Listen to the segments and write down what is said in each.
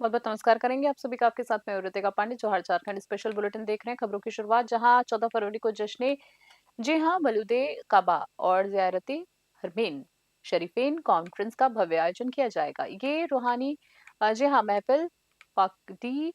बहुत बहुत नमस्कार करेंगे आप सभी का। आपके साथ मैं ऋतिका पांडे, जौहर झारखंड स्पेशल बुलेटिन देख रहे हैं। खबरों की शुरुआत जहां 14 फरवरी को जश्न जी हां मौलूद काबा और ज़ियारत हरमैन शरीफैन कॉन्फ्रेंस का भव्य आयोजन किया जाएगा। ये रूहानी जी हां महफिल पाकदी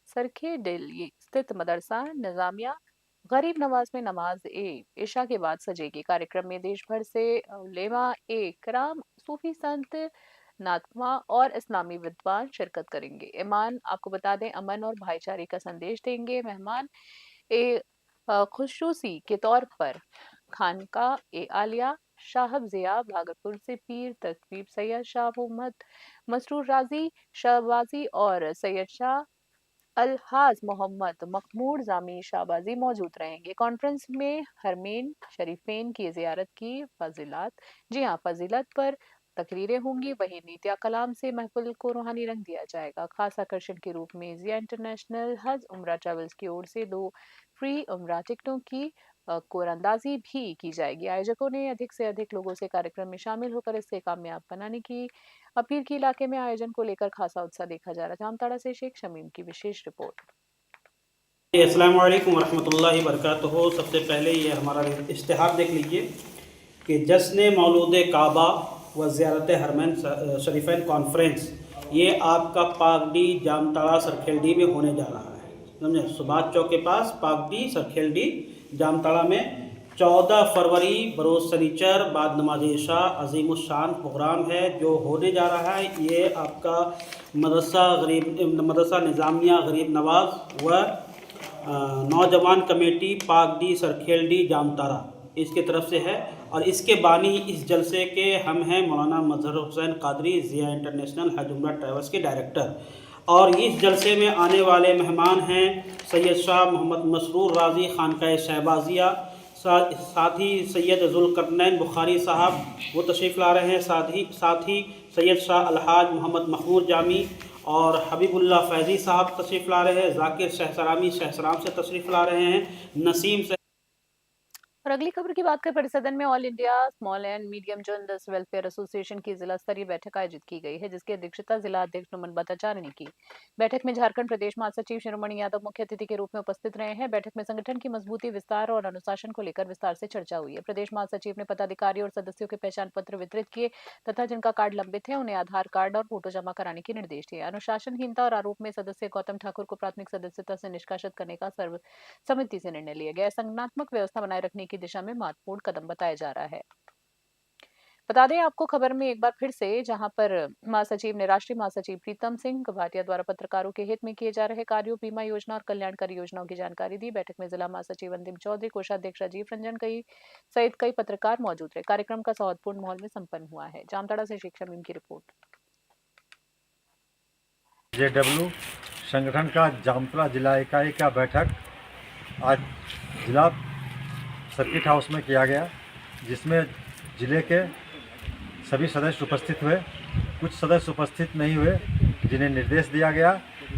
सरखे दिल्ली स्थित मदरसा निजामिया गरीब नवाज में नमाज ए इशा के बाद सजेगी। कार्यक्रम में देश भर से उलेमा ए कराम, सूफी संत, नातवा और इस्लामी विद्वान शिरकत करेंगे। ईमान आपको बता दें अमन और भाईचारे का संदेश देंगे। मेहमान ए खुशूसी के तौर पर खानका ए आलिया साहब जिया भागलपुर से पीर तकरीब सैयद शाह मोहम्मद मसरूर राजी शहबाजी और सैयद शाह अलहाज मोहम्मद मखमूर जामी शाहबाजी मौजूद रहेंगे। कॉन्फ्रेंस में हरमैन शरीफैन की जियारत की फजीलत जी हाँ फजीलत पर तकरीरें होंगी। वहीं नीतिया कलाम से महफिल को रूहानी रंग दिया जाएगा। खास आकर्षण के रूप में जिया इंटरनेशनल हज उम्रा ट्रेवल्स की ओर से 2 फ्री उम्रा टिकटों की कोरंदाजी भी की जाएगी। आयोजकों ने अधिक से अधिक लोगों से कार्यक्रम में शामिल होकर इसे कामयाब बनाने की अपील की। इलाके में आयोजन को लेकर खासा उत्साह देखा जा रहा है। जामताड़ा से शेख शमीम की विशेष रिपोर्ट। अस्सलाम वालेकुम वरहमतुल्लाहि वबरकातुहू। सबसे पहले ये हमारा इश्तिहार देख लीजिए कि जश्न मौलूद काबा व ज़ियारत हरमैन शरीफैन कॉन्फ्रेंस ये आपका पाकडी जामताड़ा सरखेलडी में होने जा रहा है। समझे, सुभाष चौक के पास पाकडी सरखेलडी जामताड़ा में 14 फरवरी बरोज़ शनिचर बाद नमाज इशा अजीमुशान प्रोग्राम है जो होने जा रहा है। ये आपका मदरसा निज़ामिया गरीब नवाज व नौजवान कमेटी पाकडी सरखेलडी जामताड़ा इसके तरफ से है। और इसके बानी इस जलसे के हम हैं मौलाना मजहर हुसैन कादरी, ज़िया इंटरनेशनल हज उम्रा ट्रैवल्स के डायरेक्टर। और इस जलसे में आने वाले मेहमान हैं सैयद शाह मोहम्मद मसरूर राजी खानकाए शहबाजिया, साथ ही सैयद जुल्करनैन बुखारी साहब वो तशरीफ़ ला रहे हैं। साथ ही सैयद शाह अलहाज मोहम्मद मखमूर जामी और हबीबुल्ला फैज़ी साहब तशरीफ़ ला रहे हैं। ज़ाकिर शहसरामी शहसराम से तशरीफ़ ला रहे हैं। नसीम से और अगली खबर की बात करें, परिसदन में all India small and medium journalist welfare association की जिला स्तरीय बैठक आयोजित की गई है, जिसकी अध्यक्षता जिला अध्यक्ष नुमन भट्टाचार्य ने की। बैठक में झारखंड प्रदेश महासचिव शिरोमणि यादव मुख्य अतिथि के रूप में उपस्थित रहे हैं। बैठक में संगठन की मजबूती, विस्तार और अनुशासन को लेकर विस्तार से चर्चा हुई है। प्रदेश महासचिव ने पदाधिकारियों और सदस्यों के पहचान पत्र वितरित किए तथा जिनका कार्ड लंबित है उन्हें आधार कार्ड और फोटो जमा कराने के निर्देश दिए। अनुशासनहीनता और आरोप में सदस्य गौतम ठाकुर को प्राथमिक सदस्यता से निष्कासित करने का सर्व समिति से निर्णय लिया गया। संगठनात्मक व्यवस्था बनाए रखने की दिशा में महत्वपूर्ण कदम बताया जा रहा है। बता दें आपको खबर में एक बार फिर से, जहां पर महासचिव ने राष्ट्रीय महासचिव प्रीतम सिंह भाटिया द्वारा पत्रकारों के हित में किए जा रहे कार्यों, बीमा योजना और कल्याणकारी योजनाओं की जानकारी दी। बैठक में जिला महासचिव अंतिम चौधरी, कोषाध्यक्ष राजीव रंजन कई सहित कई पत्रकार मौजूद रहे। कार्यक्रम का सौहार्दपूर्ण माहौल में संपन्न हुआ है। जामताड़ा से शेख शमीम की रिपोर्ट। जेडब्ल्यू संगठन का जामताड़ा जिला इकाई का बैठक आज जिला सर्किट हाउस में किया गया, जिसमें जिले के सभी सदस्य उपस्थित हुए। कुछ सदस्य उपस्थित नहीं हुए, जिन्हें निर्देश दिया गया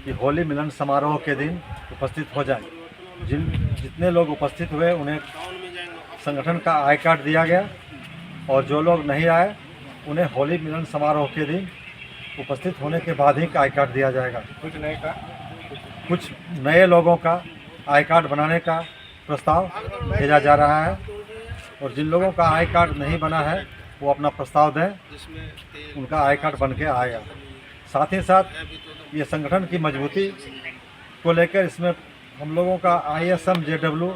कि होली मिलन समारोह के दिन उपस्थित हो जाए। जितने लोग उपस्थित हुए उन्हें संगठन का आई कार्ड दिया गया और जो लोग नहीं आए उन्हें होली मिलन समारोह के दिन उपस्थित होने के बाद ही आई कार्ड दिया जाएगा। कुछ नए लोगों का आई कार्ड बनाने का प्रस्ताव भेजा जा रहा है और जिन लोगों का आई कार्ड नहीं बना है वो अपना प्रस्ताव दें, उनका आई कार्ड बन के आएगा। साथ ही साथ ये संगठन की मजबूती को लेकर इसमें हम लोगों का ISM JW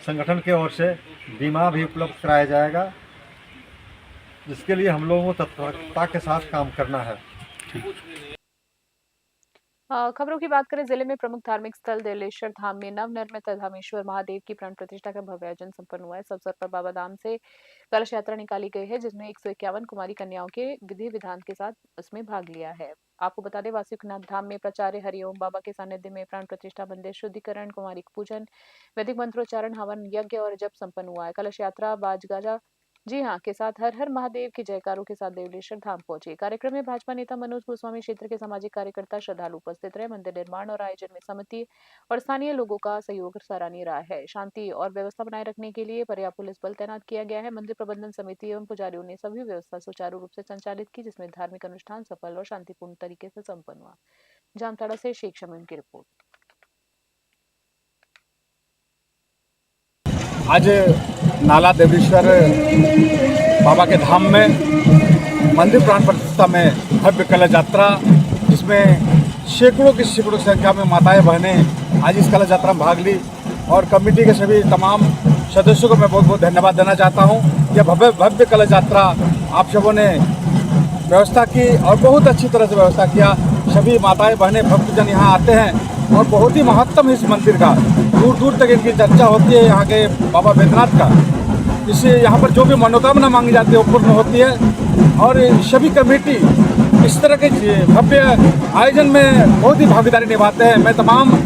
संगठन की ओर से बीमा भी उपलब्ध कराया जाएगा, जिसके लिए हम लोगों को तत्परता के साथ काम करना है। खबरों की बात करें, जिले में प्रमुख धार्मिक स्थल दिलेश्वर धाम में नवनिर्मित धामेश्वर महादेव की प्राण प्रतिष्ठा का भव्य आयोजन संपन्न हुआ है। इस अवसर पर बाबा धाम से कलश यात्रा निकाली गई है, जिसमें 151 कुमारी कन्याओं के विधि विधान के साथ उसमें भाग लिया है। आपको बता दें, वासुकीनाथ धाम में प्राचार्य हरिओम बाबा के सानिध्य में प्राण प्रतिष्ठा, मंदिर शुद्धिकरण, कुमारी पूजन, वैदिक मंत्रोच्चारण, हवन यज्ञ और जप संपन्न हुआ है। कलश यात्रा बाजगाजा जी हाँ के साथ हर हर महादेव के जयकारों के साथ देवलेश्वर धाम पहुंचे। कार्यक्रम में भाजपा नेता मनोज गोस्वामी, क्षेत्र के सामाजिक कार्यकर्ता, श्रद्धालु उपस्थित रहे। मंदिर निर्माण और आयोजन में समिति और स्थानीय लोगों का सहयोग सराहनीय रहा है। शांति और व्यवस्था बनाए रखने के लिए पर्याप्त पुलिस बल तैनात किया गया है। मंदिर प्रबंधन समिति एवं पुजारियों ने सभी व्यवस्था सुचारू रूप से संचालित की, जिसमें धार्मिक अनुष्ठान सफल और शांतिपूर्ण तरीके से संपन्न हुआ। जामताड़ा से शेख शमीम की रिपोर्ट। आज नाला देवेश्वर बाबा के धाम में मंदिर प्राण प्रतिष्ठा में भव्य कलश यात्रा, जिसमें सैकड़ों की संख्या में माताएं बहनें आज इस कलश यात्रा में भाग ली और कमेटी के सभी तमाम सदस्यों को मैं बहुत बहुत धन्यवाद देना चाहता हूं। यह भव्य कलश यात्रा आप सबों ने व्यवस्था की और बहुत अच्छी तरह से व्यवस्था किया। सभी माताएं बहनें भक्तजन यहाँ आते हैं और बहुत ही महत्तम है इस मंदिर का, दूर दूर तक इनकी चर्चा होती है यहाँ के बाबा बैद्यनाथ का। इससे यहाँ पर जो भी मनोकामना मांगी जाती है वो पूर्ण होती है और सभी कमेटी इस तरह के भव्य आयोजन में बहुत ही भागीदारी निभाते हैं। मैं तमाम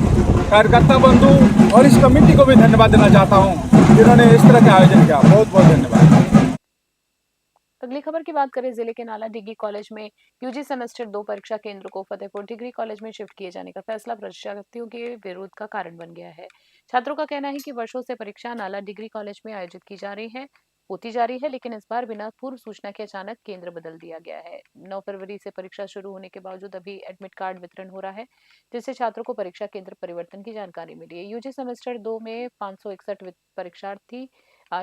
कार्यकर्ता बंधु और इस कमेटी को भी धन्यवाद देना चाहता हूँ जिन्होंने इस तरह के आयोजन किया। बहुत बहुत धन्यवाद। अगली खबर की बात करें, जिले के नाला डिग्री कॉलेज में यूजी सेमेस्टर 2 परीक्षा केंद्र को फतेहपुर डिग्री कॉलेज में शिफ्ट किए जाने का फैसला परीक्षार्थियों के विरोध का कारण बन गया है। छात्रों का कहना है कि वर्षों से परीक्षा नाला डिग्री कॉलेज में आयोजित की जा रही है, होती जा रही है, लेकिन इस बार बिना पूर्व सूचना के अचानक केंद्र बदल दिया गया है। 9 फरवरी से परीक्षा शुरू होने के बावजूद अभी एडमिट कार्ड वितरण हो रहा है, जिससे छात्रों को परीक्षा केंद्र परिवर्तन की जानकारी मिली है। यूजी सेमेस्टर 2 में 561 परीक्षार्थी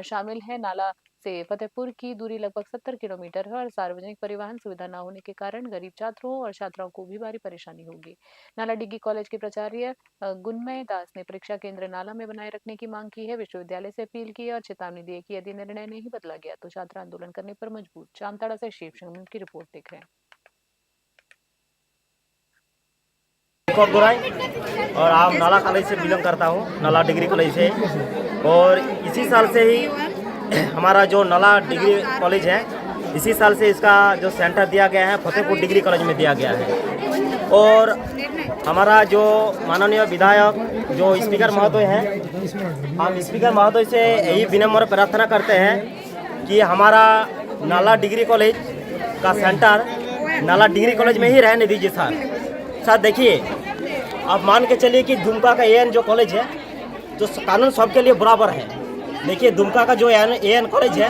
शामिल है। नाला से फतेहपुर की दूरी लगभग 70 किलोमीटर है और सार्वजनिक परिवहन सुविधा न होने के कारण गरीब छात्रों और छात्राओं को भी भारी परेशानी होगी। नाला डिग्री कॉलेज के प्राचार्य गुणमय दास ने परीक्षा केंद्र नाला में बनाए रखने की मांग की है। विश्वविद्यालय से अपील की और चेतावनी दी है कि यदि निर्णय नहीं बदला गया तो छात्र आंदोलन करने पर मजबूर। जामताड़ा से शेख शमीम की रिपोर्ट देख रहे हैं। दीपक गोराई और आप नाला कॉलेज से बिलोंग करता हूँ, नाला डिग्री कॉलेज से। और इसी साल से ही हमारा जो नाला डिग्री कॉलेज है, इसी साल से इसका जो सेंटर दिया गया है फतेहपुर डिग्री कॉलेज में दिया गया है। और हमारा जो माननीय विधायक जो स्पीकर महोदय हैं, हम स्पीकर महोदय से यही विनम्र प्रार्थना करते हैं कि हमारा नाला डिग्री कॉलेज का सेंटर नाला डिग्री कॉलेज में ही रहने दीजिए सर। देखिए, आप मान के चलिए कि दुमका का एएन जो कॉलेज है, जो कानून सबके लिए बराबर है। देखिए, दुमका का जो एएन कॉलेज है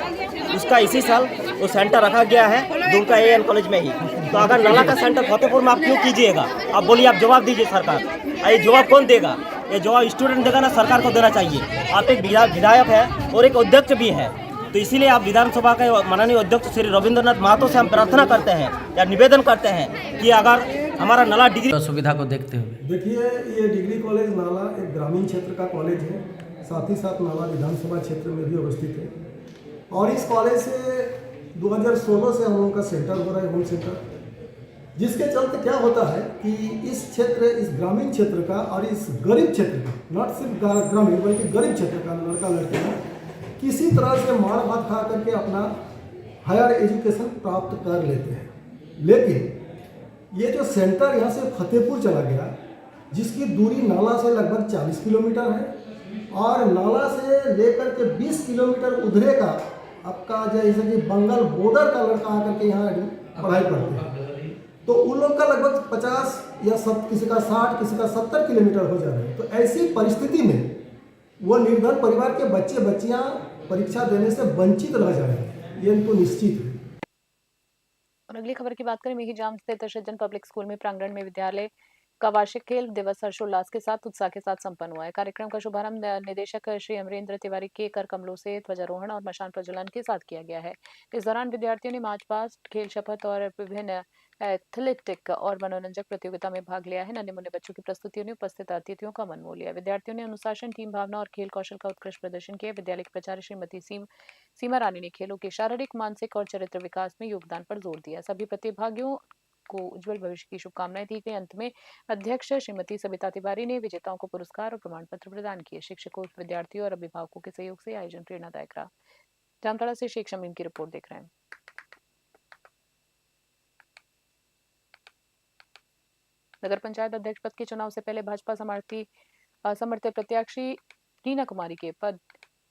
उसका इसी साल वो सेंटर रखा गया है दुमका एएन कॉलेज में ही। तो अगर नाला का सेंटर फतेहपुर में आप क्यों कीजिएगा? आप बोलिए, आप जवाब दीजिए सरकार। ये जवाब कौन देगा? ये जवाब स्टूडेंट देगा ना, सरकार को देना चाहिए। आप एक विधायक है और एक अध्यक्ष भी है, तो इसीलिए आप विधानसभा के माननीय अध्यक्ष श्री रविंद्रनाथ महतो से हम प्रार्थना करते हैं या निवेदन करते हैं कि अगर हमारा नाला डिग्री सुविधा को देखते हुए, देखिए, ये डिग्री कॉलेज नाला एक ग्रामीण क्षेत्र का कॉलेज है, साथ ही साथ नाला विधानसभा क्षेत्र में भी अवस्थित है। और इस कॉलेज से 2016 से हम लोगों का सेंटर हो रहा है, होम सेंटर, जिसके चलते क्या होता है कि इस क्षेत्र, इस ग्रामीण क्षेत्र का और इस गरीब क्षेत्र का, नॉट सिर्फ ग्रामीण बल्कि गरीब क्षेत्र का लड़का लड़कियाँ किसी तरह से मार भात खा करके अपना हायर एजुकेशन प्राप्त कर लेते हैं। लेकिन ये जो सेंटर यहाँ से फतेहपुर चला गया, जिसकी दूरी नाला से लगभग 40 किलोमीटर है और नाला से लेकर के 20 किलोमीटर उधरे का आपका जैसे कि बंगाल बॉर्डर का लड़का आकर के यहाँ पढ़ाई करते हैं, तो उन लोग का लगभग 50 या किसी का 60, किसी का 70 किलोमीटर हो जा रहा है। तो ऐसी परिस्थिति में वो निर्धन परिवार के बच्चे बच्चियाँ परीक्षा देने से वंचित रह जाएंगे, ये इनको निश्चित है। और अगली खबर की बात करें, मेहीजाम स्थित सज्जन पब्लिक स्कूल में प्रांगण में विद्यालय का वार्षिक खेल दिवस हर्षोल्लास के साथ उत्साह के साथ संपन्न हुआ है। कार्यक्रम का शुभारंभ निदेशक श्री अमरेंद्र तिवारी के कर कमलों से ध्वजारोहण और मशाल प्रज्वलन के साथ किया गया है। इस दौरान विद्यार्थियों ने मार्च पास्ट, खेल शपथ और विभिन्न एथलेटिक और मनोरंजक प्रतियोगिता में भाग लिया है। नन्हे मुन्ने बच्चों की प्रस्तुतियों ने उपस्थित अतिथियों का मन मोह लिया। विद्यार्थियों ने अनुशासन, टीम भावना और खेल कौशल का उत्कृष्ट प्रदर्शन किया। विद्यालय की प्राचार्य श्रीमती सीमा रानी ने खेलों के शारीरिक, मानसिक और चरित्र विकास में योगदान पर जोर दिया। सभी प्रतिभागियों को उज्जवल भविष्य की शुभकामनाएं दी गई। अंत में अध्यक्ष श्रीमती सबिता तिवारी ने विजेताओं को पुरस्कार और प्रमाण पत्र प्रदान किए। शिक्षकों, विद्यार्थियों और अभिभावकों के सहयोग से आयोजन प्रेरणादायक रहा। जामताड़ा से शेख शमीम की रिपोर्ट देख रहे हैं। नगर पंचायत अध्यक्ष पद के चुनाव से पहले भाजपा समर्थित प्रत्याशी टीना कुमारी के पद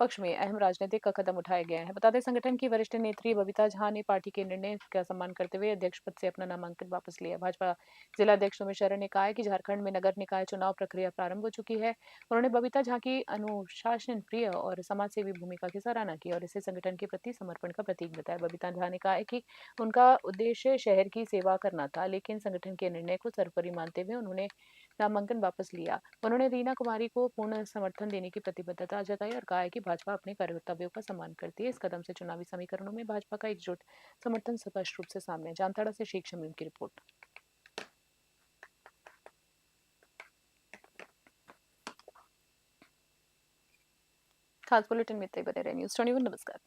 पक्ष में अहम राजनीतिक कदम उठाए गए हैं। बता दें संगठन की वरिष्ठ नेत्री बबीता झा ने पार्टी के निर्णय का सम्मान करते हुए अध्यक्ष पद से अपना नामांकन वापस लिया। भाजपा जिला अध्यक्ष सुमित शरण ने कहा है कि झारखंड में नगर निकाय चुनाव प्रक्रिया प्रारंभ हो चुकी है। उन्होंने बबीता झा की अनुशासन प्रिय और समाज सेवी भूमिका की सराहना की और इसे संगठन के प्रति समर्पण का प्रतीक बताया। बबीता झा ने कहा है कि उनका उद्देश्य शहर की सेवा करना था, लेकिन संगठन के निर्णय को सर्वोपरि मानते हुए उन्होंने नामांकन वापस लिया। उन्होंने रीना कुमारी को पूर्ण समर्थन देने की प्रतिबद्धता जताई और कहा है कि भाजपा अपने कर्तव्यों का सम्मान करती है। इस कदम से चुनावी समीकरणों में भाजपा का एकजुट समर्थन स्पष्ट रूप से सामने है। जामताड़ा से शेख शमीम की रिपोर्ट। खास बुलेटिन में इतना ही। बने रहे न्यूज़ 21। नमस्कार।